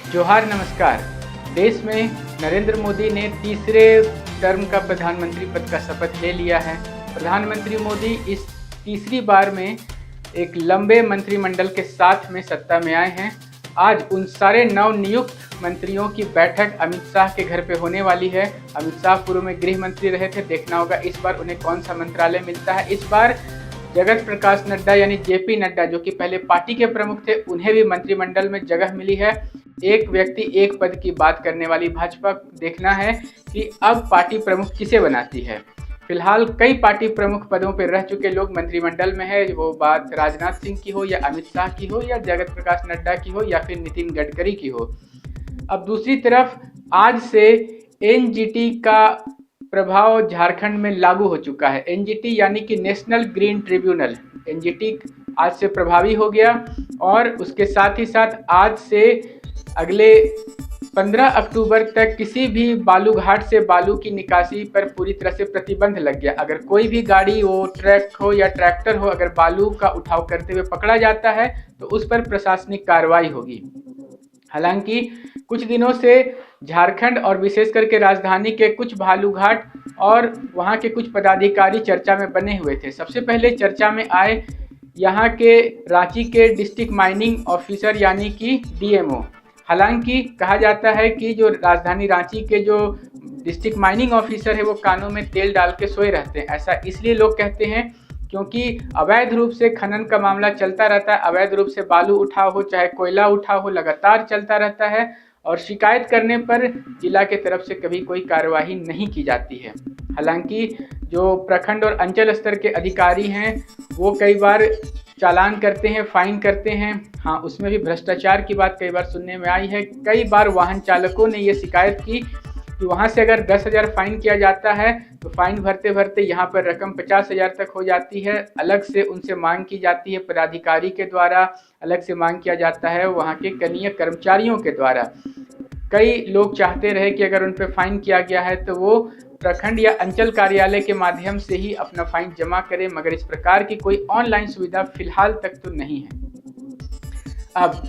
जोहार नमस्कार। देश में नरेंद्र मोदी ने तीसरे टर्म का प्रधानमंत्री पद का शपथ ले लिया है। प्रधानमंत्री मोदी इस तीसरी बार में एक लंबे मंत्रिमंडल के साथ में सत्ता में आए हैं। आज उन सारे नवनियुक्त मंत्रियों की बैठक अमित शाह के घर पे होने वाली है। अमित शाह पूर्व में गृह मंत्री रहे थे, देखना होगा इस बार उन्हें कौन सा मंत्रालय मिलता है। इस बार जगत प्रकाश नड्डा यानी जेपी नड्डा, जो कि पहले पार्टी के प्रमुख थे, उन्हें भी मंत्रिमंडल में जगह मिली है। एक व्यक्ति एक पद की बात करने वाली भाजपा देखना है कि अब पार्टी प्रमुख किसे बनाती है। फिलहाल कई पार्टी प्रमुख पदों पर रह चुके लोग मंत्रिमंडल में है, वो बात राजनाथ सिंह की हो या अमित शाह की हो या जगत प्रकाश नड्डा की हो या फिर नितिन गडकरी की हो। अब दूसरी तरफ आज से एनजीटी का प्रभाव झारखंड में लागू हो चुका है। एनजीटी यानी कि नेशनल ग्रीन ट्रिब्यूनल, एनजीटी आज से प्रभावी हो गया और उसके साथ ही साथ आज से अगले 15 अक्टूबर तक किसी भी बालू घाट से बालू की निकासी पर पूरी तरह से प्रतिबंध लग गया। अगर कोई भी गाड़ी हो, ट्रक हो या ट्रैक्टर हो, अगर बालू का उठाव करते हुए पकड़ा जाता है तो उस पर प्रशासनिक कार्रवाई होगी। हालांकि कुछ दिनों से झारखंड और विशेष करके राजधानी के कुछ बालू घाट और वहां के कुछ पदाधिकारी चर्चा में बने हुए थे। सबसे पहले चर्चा में आए यहाँ के रांची के डिस्ट्रिक्ट माइनिंग ऑफिसर यानी कि डीएमओ। हालांकि कहा जाता है कि जो राजधानी रांची के जो डिस्ट्रिक्ट माइनिंग ऑफिसर है वो कानों में तेल डाल के सोए रहते हैं। ऐसा इसलिए लोग कहते हैं क्योंकि अवैध रूप से खनन का मामला चलता रहता है। अवैध रूप से बालू उठाव हो चाहे कोयला उठाव हो, लगातार चलता रहता है और शिकायत करने पर जिला के तरफ से कभी कोई कार्यवाही नहीं की जाती है। हालांकि जो प्रखंड और अंचल स्तर के अधिकारी हैं वो कई बार चालान करते हैं, फाइन करते हैं। हाँ, उसमें भी भ्रष्टाचार की बात कई बार सुनने में आई है। कई बार वाहन चालकों ने ये शिकायत की कि वहाँ से अगर 10,000 फाइन किया जाता है तो फाइन भरते भरते यहाँ पर रकम 50,000 तक हो जाती है। अलग से उनसे मांग की जाती है, पदाधिकारी के द्वारा अलग से मांग किया जाता है, वहाँ के कनीय कर्मचारियों के द्वारा। कई लोग चाहते रहे कि अगर उन पर फाइन किया गया है तो वो प्रखंड या अंचल कार्यालय के माध्यम से ही अपना फाइन जमा करें, मगर इस प्रकार की कोई ऑनलाइन सुविधा फिलहाल तक तो नहीं है। अब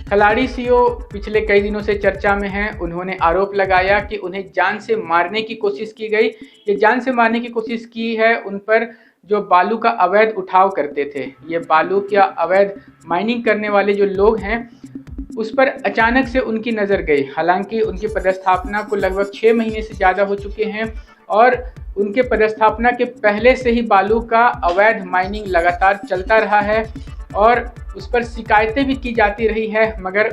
खिलाड़ी सीओ पिछले कई दिनों से चर्चा में हैं। उन्होंने आरोप लगाया कि उन्हें जान से मारने की कोशिश की गई। ये जान से मारने की कोशिश की है उन पर जो बालू का अवैध उठाव करते थे। ये बालू का अवैध माइनिंग करने वाले जो लोग हैं उस पर अचानक से उनकी नज़र गई। हालांकि उनकी पदस्थापना को लगभग 6 महीने से ज़्यादा हो चुके हैं और उनके पदस्थापना के पहले से ही बालू का अवैध माइनिंग लगातार चलता रहा है और उस पर शिकायतें भी की जाती रही है, मगर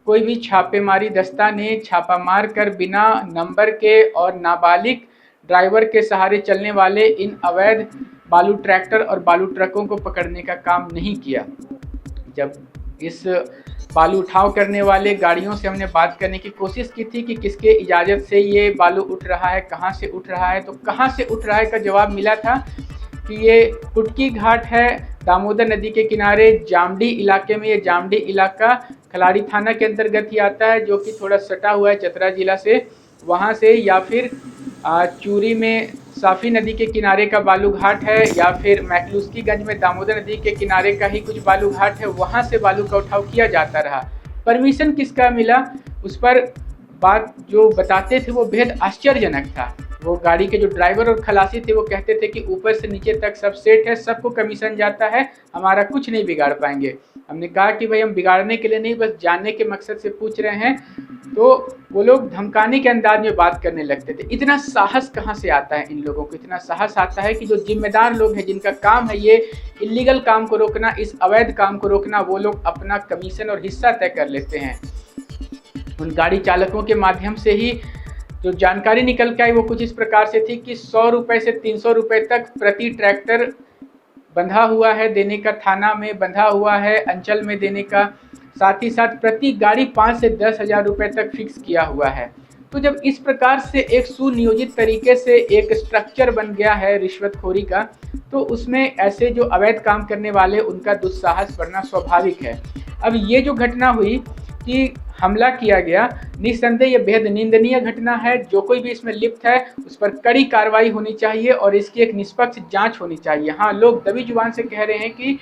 कोई भी छापेमारी दस्ता ने छापा मार कर बिना नंबर के और नाबालिग ड्राइवर के सहारे चलने वाले इन अवैध बालू ट्रैक्टर और बालू ट्रकों को पकड़ने का काम नहीं किया। जब इस बालू उठाव करने वाले गाड़ियों से हमने बात करने की कोशिश की थी कि किसके इजाज़त से ये बालू उठ रहा है, कहाँ से उठ रहा है, तो कहाँ से उठ रहा है का जवाब मिला था कि ये कुटकी घाट है, दामोदर नदी के किनारे जामडी इलाके में। ये जामडी इलाका खलाड़ी थाना के अंतर्गत ही आता है, जो कि थोड़ा सटा हुआ है चतरा जिला से। वहाँ से या फिर चूरी में साफी नदी के किनारे का बालू घाट है या फिर मैकलुस्कीगंज में दामोदर नदी के किनारे का ही कुछ बालू घाट है, वहाँ से बालू का उठाव किया जाता रहा। परमिशन किसका मिला उस पर बात जो बताते थे वो बेहद आश्चर्यजनक था। वो गाड़ी के जो ड्राइवर और खलासी थे वो कहते थे कि ऊपर से नीचे तक सब सेट है, सबको कमीशन जाता है, हमारा कुछ नहीं बिगाड़ पाएंगे। हमने कहा कि भाई हम बिगाड़ने के लिए नहीं, बस जानने के मकसद से पूछ रहे हैं। तो वो लोग धमकाने के अंदाज में बात करने लगते थे। इतना साहस कहाँ से आता है इन लोगों को? इतना साहस आता है कि जो जिम्मेदार लोग हैं, जिनका काम है ये इलीगल काम को रोकना, इस अवैध काम को रोकना, वो लोग अपना कमीशन और हिस्सा तय कर लेते हैं। उन गाड़ी चालकों के माध्यम से ही जो जानकारी निकल के आई वो कुछ इस प्रकार से थी कि 100 रुपये से 300 रुपये तक प्रति ट्रैक्टर बंधा हुआ है देने का, थाना में बंधा हुआ है, अंचल में देने का, साथ ही साथ प्रति गाड़ी 5 से 10,000 रुपये तक फिक्स किया हुआ है। तो जब इस प्रकार से एक सुनियोजित तरीके से एक स्ट्रक्चर बन गया है रिश्वतखोरी का, तो उसमें ऐसे जो अवैध काम करने वाले उनका दुस्साहस बढ़ना स्वाभाविक है। अब ये जो घटना हुई कि हमला किया गया, निस्संदेह ये बेहद निंदनीय घटना है। जो कोई भी इसमें लिप्त है उस पर कड़ी कार्रवाई होनी चाहिए और इसकी एक निष्पक्ष जांच होनी चाहिए। हाँ, लोग दबी जुबान से कह रहे हैं कि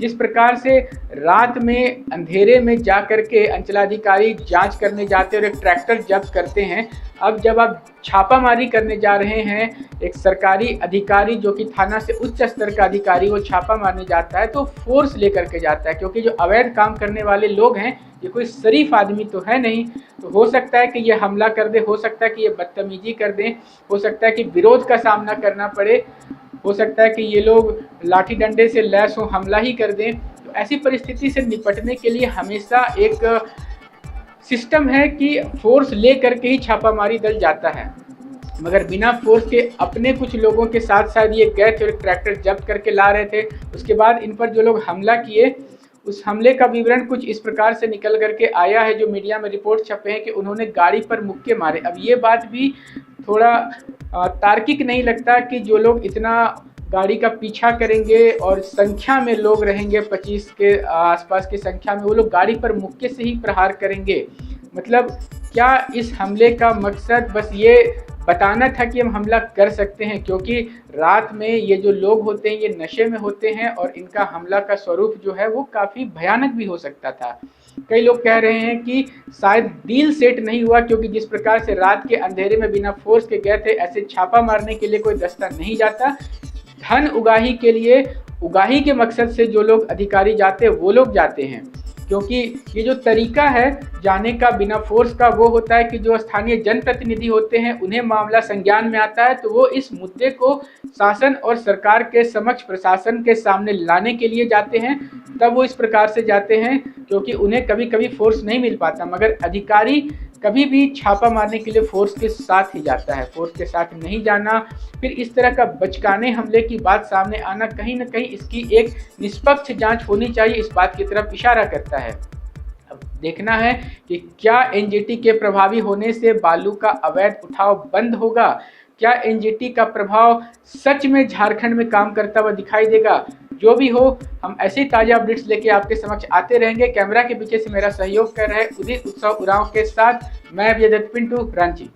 जिस प्रकार से रात में अंधेरे में जा करके अंचलाधिकारी जांच करने जाते हैं और एक ट्रैक्टर जब्त करते हैं, अब जब आप छापामारी करने जा रहे हैं, एक सरकारी अधिकारी जो कि थाना से उच्च स्तर का अधिकारी वो छापा मारने जाता है तो फोर्स लेकर के जाता है, क्योंकि जो अवैध काम करने वाले लोग हैं ये कोई शरीफ आदमी तो है नहीं। तो हो सकता है कि ये हमला कर दे, हो सकता है कि ये बदतमीजी कर दें, हो सकता है कि विरोध का सामना करना पड़े, हो सकता है कि ये लोग लाठी डंडे से लैस हो हमला ही कर दें। तो ऐसी परिस्थिति से निपटने के लिए हमेशा एक सिस्टम है कि फोर्स ले करके ही छापामारी दल जाता है, मगर बिना फोर्स के अपने कुछ लोगों के साथ शायद ये गए थे और ट्रैक्टर जब्त करके ला रहे थे। उसके बाद इन पर जो लोग हमला किए, उस हमले का विवरण कुछ इस प्रकार से निकल करके आया है, जो मीडिया में रिपोर्ट छपे हैं कि उन्होंने गाड़ी पर मुक्के मारे। अब ये बात भी थोड़ा तार्किक नहीं लगता कि जो लोग इतना गाड़ी का पीछा करेंगे और संख्या में लोग रहेंगे 25 के आसपास की संख्या में, वो लोग गाड़ी पर मुक्के से ही प्रहार करेंगे। मतलब क्या इस हमले का मकसद बस ये बताना था कि हम हमला कर सकते हैं, क्योंकि रात में ये जो लोग होते हैं ये नशे में होते हैं और इनका हमला का स्वरूप जो है वो काफ़ी भयानक भी हो सकता था। कई लोग कह रहे हैं कि शायद डील सेट नहीं हुआ, क्योंकि जिस प्रकार से रात के अंधेरे में बिना फोर्स के गए थे, ऐसे छापा मारने के लिए कोई दस्ता नहीं जाता। धन उगाही के लिए, उगाही के मकसद से जो लोग अधिकारी जाते हैं वो लोग जाते हैं, क्योंकि ये जो तरीका है जाने का बिना फोर्स का वो होता है कि जो स्थानीय जनप्रतिनिधि होते हैं उन्हें मामला संज्ञान में आता है तो वो इस मुद्दे को शासन और सरकार के समक्ष, प्रशासन के सामने लाने के लिए जाते हैं। तब वो इस प्रकार से जाते हैं, क्योंकि उन्हें कभी कभी फोर्स नहीं मिल पाता, मगर अधिकारी कभी भी छापा मारने के लिए फोर्स के साथ ही जाता है, फोर्स के साथ नहीं जाना। फिर इस तरह का बचकाने हमले की बात सामने आना, कहीं ना कहीं इसकी एक निष्पक्ष जांच होनी चाहिए, इस बात की तरफ इशारा करता है। अब देखना है कि क्या एनजीटी के प्रभावी होने से बालू का अवैध उठाव बंद होगा, क्या एनजीटी का प्रभाव सच में झारखंड में काम करता हुआ दिखाई देगा। जो भी हो, हम ऐसे ही ताज़ा अपडेट्स लेके आपके समक्ष आते रहेंगे। कैमरा के पीछे से मेरा सहयोग कर रहे उदित उत्सव उरांव के साथ मैं विजय दत्त पिंटू, रांची।